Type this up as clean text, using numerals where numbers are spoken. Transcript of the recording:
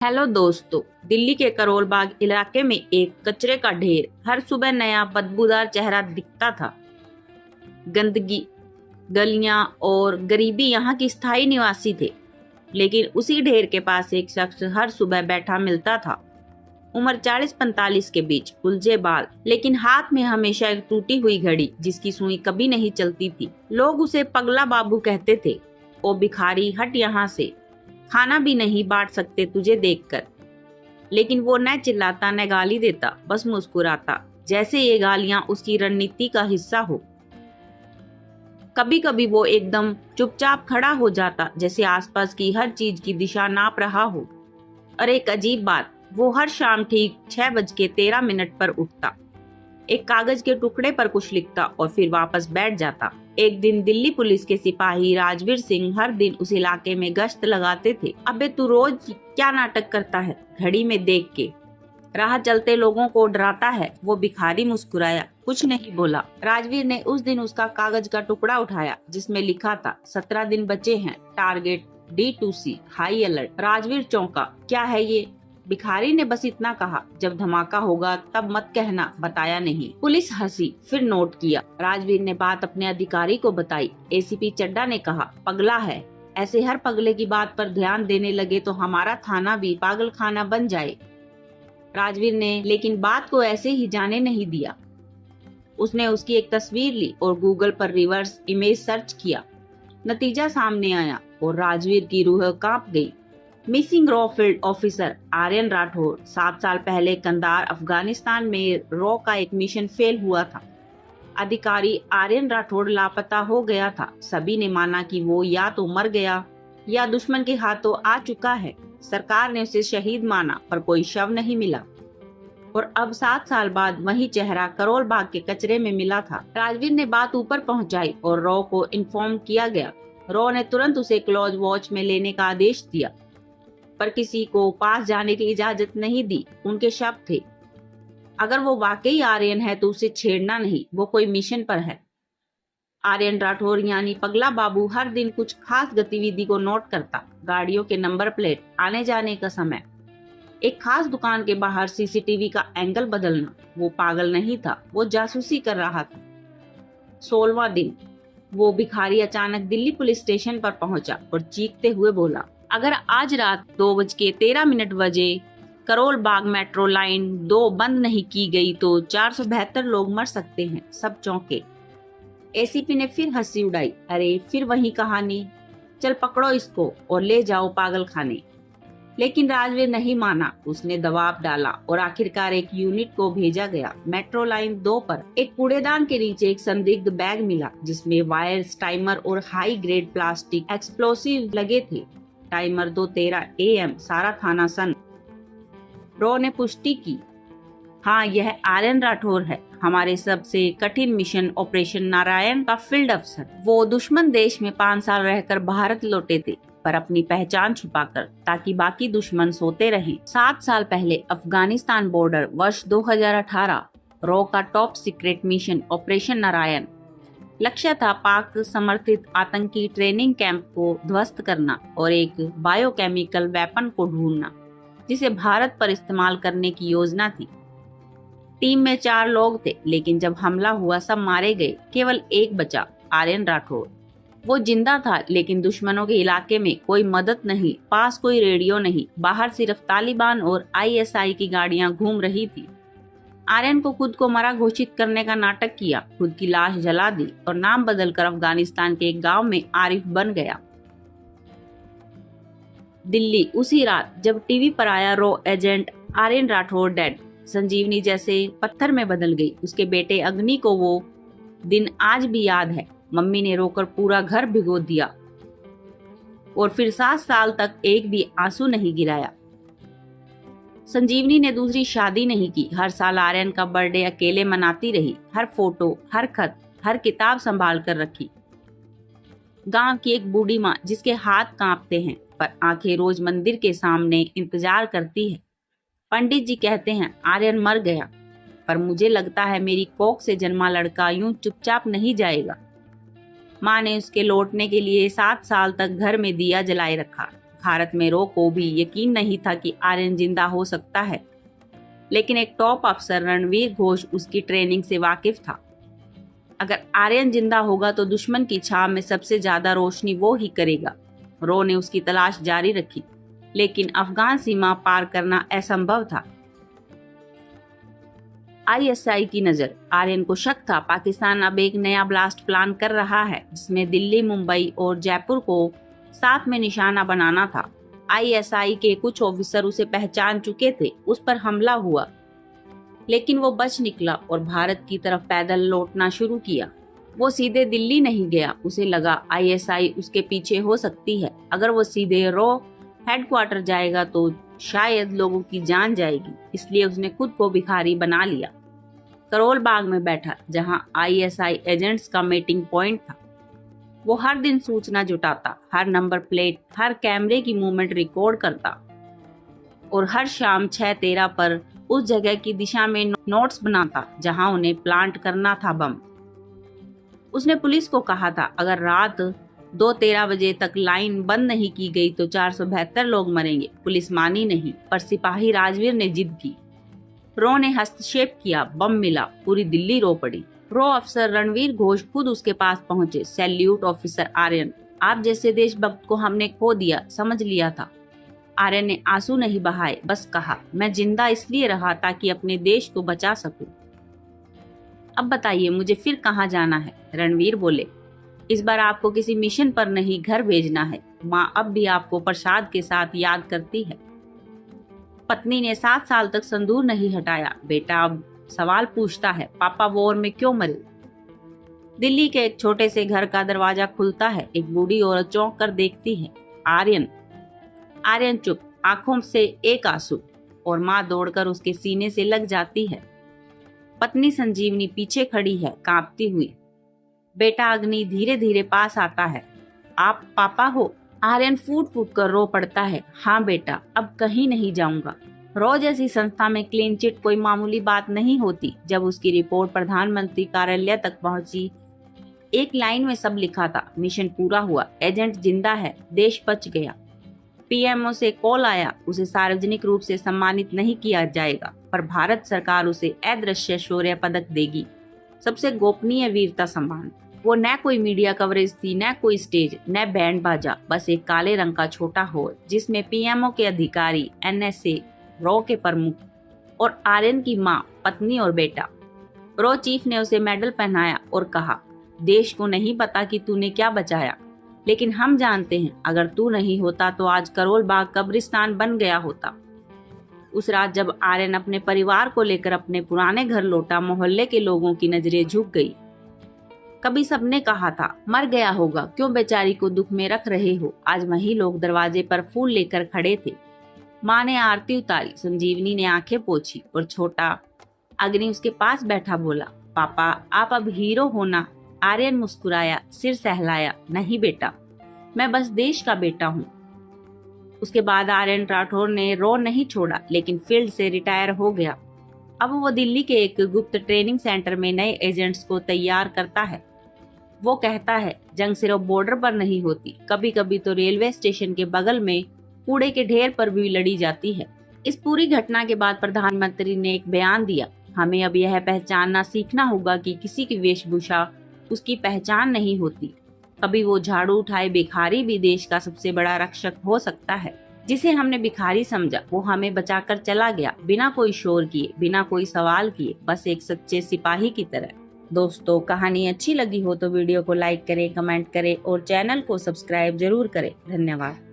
Hello दोस्तों। दिल्ली के करोल बाग इलाके में एक कचरे का ढेर। हर सुबह नया बदबूदार चेहरा दिखता था। गंदगी, गलियां और गरीबी यहाँ की स्थायी निवासी थे। लेकिन उसी ढेर के पास एक शख्स हर सुबह बैठा मिलता था। उम्र 40-45 के बीच, उलझे बाल, लेकिन हाथ में हमेशा एक टूटी हुई घड़ी जिसकी सुई कभी नहीं चलती थी। लोग उसे पगला बाबू कहते थे। ओ भिखारी, हट यहाँ से, खाना भी नहीं बांट सकते तुझे देखकर। लेकिन वो न चिल्लाता न गाली देता, बस मुस्कुराता, जैसे ये गालियां उसकी रणनीति का हिस्सा हो। कभी कभी वो एकदम चुपचाप खड़ा हो जाता, जैसे आसपास की हर चीज की दिशा नाप रहा हो। और एक अजीब बात, वो हर शाम ठीक 6:13 पर उठता, एक कागज के टुकड़े पर कुछ लिखता और फिर वापस बैठ जाता। एक दिन दिल्ली पुलिस के सिपाही राजवीर सिंह हर दिन उस इलाके में गश्त लगाते थे। अबे तू रोज क्या नाटक करता है, घड़ी में देख के राह चलते लोगों को डराता है? वो भिखारी मुस्कुराया, कुछ नहीं बोला। राजवीर ने उस दिन उसका कागज का टुकड़ा उठाया जिसमें लिखा था 17 दिन बचे हैं, target D2C, high alert. Rajveer चौंका, क्या है ये? भिखारी ने बस इतना कहा, जब धमाका होगा तब मत कहना, बताया नहीं। पुलिस हंसी, फिर नोट किया। राजवीर ने बात अपने अधिकारी को बताई। ACP चड्डा ने कहा, पगला है, ऐसे हर पगले की बात पर ध्यान देने लगे तो हमारा थाना भी पागल खाना बन जाए। राजवीर ने लेकिन बात को ऐसे ही जाने नहीं दिया। उसने उसकी एक तस्वीर ली और गूगल पर रिवर्स इमेज सर्च किया। नतीजा सामने आया और राजवीर की रूह कांप गई। मिसिंग रॉ फील्ड ऑफिसर आर्यन राठौर। 7 साल पहले कंधार, अफगानिस्तान में रॉ का एक मिशन फेल हुआ था। अधिकारी आर्यन राठौर लापता हो गया था। सभी ने माना कि वो या तो मर गया या दुश्मन के हाथों आ चुका है। सरकार ने उसे शहीद माना, पर कोई शव नहीं मिला। और अब 7 साल बाद वही चेहरा करोल बाग के कचरे में मिला था। राजवीर ने बात ऊपर पहुंचाई और रॉ को इन्फॉर्म किया गया। रॉ ने तुरंत उसे क्लोज वॉच में लेने का आदेश दिया, पर किसी को पास जाने की इजाजत नहीं दी। उनके शब्द थे, अगर वो वाकई आर्यन है तो उसे छेड़ना नहीं, वो कोई मिशन पर है। आर्यन राठौर यानी पगला बाबू हर दिन कुछ खास गतिविधि को नोट करता। गाड़ियों के नंबर प्लेट, आने जाने का समय, एक खास दुकान के बाहर CCTV का एंगल बदलना। वो पागल नहीं था, वो जासूसी कर रहा था। 16वां दिन, वो भिखारी अचानक दिल्ली पुलिस स्टेशन पर पहुंचा और चीखते हुए बोला, अगर आज रात 2:13 बजे करोल बाग मेट्रो लाइन 2 बंद नहीं की गई तो 472 लोग मर सकते हैं। सब चौंके। ACP ने फिर हंसी उड़ाई, अरे फिर वही कहानी, चल पकड़ो इसको और ले जाओ पागल खाने। लेकिन राजवीर नहीं माना। उसने दबाव डाला और आखिरकार एक यूनिट को भेजा गया। मेट्रो लाइन 2 पर एक कूड़ेदान के नीचे एक संदिग्ध बैग मिला जिसमें वायर्स, टाइमर और हाई ग्रेड प्लास्टिक एक्सप्लोसिव लगे थे। Timer 2:13 AM। सारा थाना सन। रॉ ने पुष्टि की, हाँ यह आर्यन राठौर है, हमारे सबसे कठिन मिशन ऑपरेशन नारायण का फील्ड अफसर। वो दुश्मन देश में 5 साल रहकर भारत लौटे थे, पर अपनी पहचान छुपाकर, ताकि बाकी दुश्मन सोते रहें। 7 साल पहले अफगानिस्तान बॉर्डर, वर्ष 2018, रॉ का top secret mission operation Narayan. लक्ष्य था पाक समर्थित आतंकी ट्रेनिंग कैंप को ध्वस्त करना और एक बायोकेमिकल वेपन को ढूंढना जिसे भारत पर इस्तेमाल करने की योजना थी। टीम में 4 लोग थे, लेकिन जब हमला हुआ सब मारे गए। केवल एक बचा, आर्यन राठौर। वो जिंदा था, लेकिन दुश्मनों के इलाके में कोई मदद नहीं, पास कोई रेडियो नहीं, बाहर सिर्फ तालिबान और ISI की गाड़ियां घूम रही थी। आर्यन को खुद को मरा घोषित करने का नाटक किया, खुद की लाश जला दी और नाम बदलकर अफगानिस्तान के एक गांव में आरिफ बन गया। दिल्ली, उसी रात जब टीवी पर आया रॉ एजेंट आर्यन राठौर डेड, संजीवनी जैसे पत्थर में बदल गई। उसके बेटे अग्नि को वो दिन आज भी याद है। मम्मी ने रोकर पूरा घर भिगो दिया और फिर 7 साल तक एक भी आंसू नहीं गिराया। संजीवनी ने दूसरी शादी नहीं की। हर साल आर्यन का बर्थडे अकेले मनाती रही। हर फोटो, हर खत, हर किताब संभाल कर रखी। गांव की एक बूढ़ी माँ जिसके हाथ कांपते हैं पर आंखें रोज मंदिर के सामने इंतजार करती है। पंडित जी कहते हैं आर्यन मर गया, पर मुझे लगता है मेरी कोख से जन्मा लड़का यूं चुपचाप नहीं जाएगा। माँ ने उसके लौटने के लिए 7 साल तक घर में दिया जलाए रखा। भारत में रो को भी यकीन नहीं था कि आर्यन जिंदा हो सकता है, लेकिन एक टॉप अफसर रणवीर घोष उसकी ट्रेनिंग से वाकिफ था। अगर आर्यन जिंदा होगा तो दुश्मन की छाव में सबसे ज्यादा रोशनी वो ही करेगा। रो ने उसकी तलाश जारी रखी, लेकिन अफगान सीमा पार करना असंभव था। आईएसआई की नजर। आर्यन को शक था पाकिस्तान अब एक नया ब्लास्ट प्लान कर रहा है, जिसमें दिल्ली, मुंबई और जयपुर को साथ में निशाना बनाना था। आईएसआई के कुछ ऑफिसर उसे पहचान चुके थे। उस पर हमला हुआ, लेकिन वो बच निकला और भारत की तरफ पैदल लौटना शुरू किया। वो सीधे दिल्ली नहीं गया। उसे लगा आईएसआई उसके पीछे हो सकती है। अगर वो सीधे रो हेडक्वार्टर जाएगा तो शायद लोगों की जान जाएगी, इसलिए उसने खुद को भिखारी बना लिया। करोल बाग में बैठा, जहां आईएसआई एजेंट्स का मीटिंग पॉइंट था। वो हर दिन सूचना जुटाता, हर नंबर प्लेट, हर कैमरे की मूवमेंट रिकॉर्ड करता और हर शाम 6:13 पर उस जगह की दिशा में नोट्स बनाता जहां उन्हें प्लांट करना था बम। उसने पुलिस को कहा था, अगर रात 2:13 बजे तक लाइन बंद नहीं की गई तो 472 लोग मरेंगे। पुलिस मानी नहीं, पर सिपाही राजवीर ने जिद की। रो ने हस्तक्षेप किया, बम मिला, पूरी दिल्ली रो पड़ी। रो अफसर रणवीर घोष खुद उसके पास पहुंचे। सैल्यूट ऑफिसर आर्यन, आप जैसे देशभक्त को हमने खो दिया, समझ लिया था। आर्यन ने आंसू नहीं बहाए, बस कहा, मैं जिंदा इसलिए रहा ताकि अपने देश को बचा सकूं। अब बताइए मुझे फिर कहाँ जाना है? रणवीर बोले, इस बार आपको किसी मिशन पर नहीं, घर भेजना है। माँ अब भी आपको प्रसाद के साथ याद करती है। पत्नी ने 7 साल तक संदूर नहीं हटाया। बेटा अब सवाल पूछता है, पापा वॉर में क्यों मरे? दिल्ली के एक छोटे से घर का दरवाजा खुलता है। एक बूढ़ी औरत चौंक कर देखती है। आर्यन। आर्यन चुप, आंखों से एक आंसू, और माँ दौड़कर उसके सीने से लग जाती है। पत्नी संजीवनी पीछे खड़ी है, कांपती हुई। बेटा अग्नि धीरे धीरे पास आता है। आप पापा हो? आर्यन फूट फूट कर रो पड़ता है। हाँ बेटा, अब कहीं नहीं जाऊंगा। रो जैसी संस्था में क्लीन चिट कोई मामूली बात नहीं होती। जब उसकी रिपोर्ट प्रधानमंत्री कार्यालय तक पहुंची, एक लाइन में सब लिखा था, मिशन पूरा हुआ, एजेंट जिंदा है, देश बच गया। पीएमओ से कॉल आया, उसे सार्वजनिक रूप से सम्मानित नहीं किया जाएगा, पर भारत सरकार उसे अदृश्य शौर्य पदक देगी, सबसे गोपनीय वीरता सम्मान। वो न कोई मीडिया कवरेज थी, न कोई स्टेज, न बैंड बाजा, बस एक काले रंग का छोटा हॉल, जिसमें पीएमओ के अधिकारी, एनएसए, रो के प्रमुख और आर्यन की माँ, पत्नी और बेटा। रो चीफ ने उसे मेडल पहनाया और कहा, देश को नहीं पता कि तूने क्या बचाया, लेकिन हम जानते हैं, अगर तू नहीं होता तो आज करोल बाग कब्रिस्तान बन गया होता। उस रात जब आर्यन अपने परिवार को लेकर अपने पुराने घर लौटा, मोहल्ले के लोगों की नजरें झुक गई। कभी सबने कहा था, मर गया होगा, क्यों बेचारी को दुख में रख रहे हो? आज वही लोग दरवाजे पर फूल लेकर खड़े थे। माँ ने आरती उतारी, संजीवनी ने आंखें पोंछी और छोटा अग्नि उसके पास बैठा बोला, पापा आप अब हीरो हो ना? आर्यन मुस्कुराया, सिर सहलाया, नहीं बेटा, मैं बस देश का बेटा हूँ। उसके बाद आर्यन राठौर ने रो नहीं छोड़ा, लेकिन फील्ड से रिटायर हो गया। अब वो दिल्ली के एक गुप्त ट्रेनिंग सेंटर में नए एजेंट्स को तैयार करता है। वो कहता है, जंग सिर्फ बॉर्डर पर नहीं होती, कभी कभी तो रेलवे स्टेशन के बगल में कूड़े के ढेर पर भी लड़ी जाती है। इस पूरी घटना के बाद प्रधानमंत्री ने एक बयान दिया, हमें अब यह पहचानना सीखना होगा कि किसी की वेशभूषा उसकी पहचान नहीं होती। कभी वो झाड़ू उठाए भिखारी भी देश का सबसे बड़ा रक्षक हो सकता है। जिसे हमने भिखारी समझा, वो हमें बचाकर चला गया, बिना कोई शोर किए, बिना कोई सवाल किए, बस एक सच्चे सिपाही की तरह। दोस्तों, कहानी अच्छी लगी हो तो वीडियो को लाइक करें, कमेंट करें और चैनल को सब्सक्राइब जरूर करें। धन्यवाद।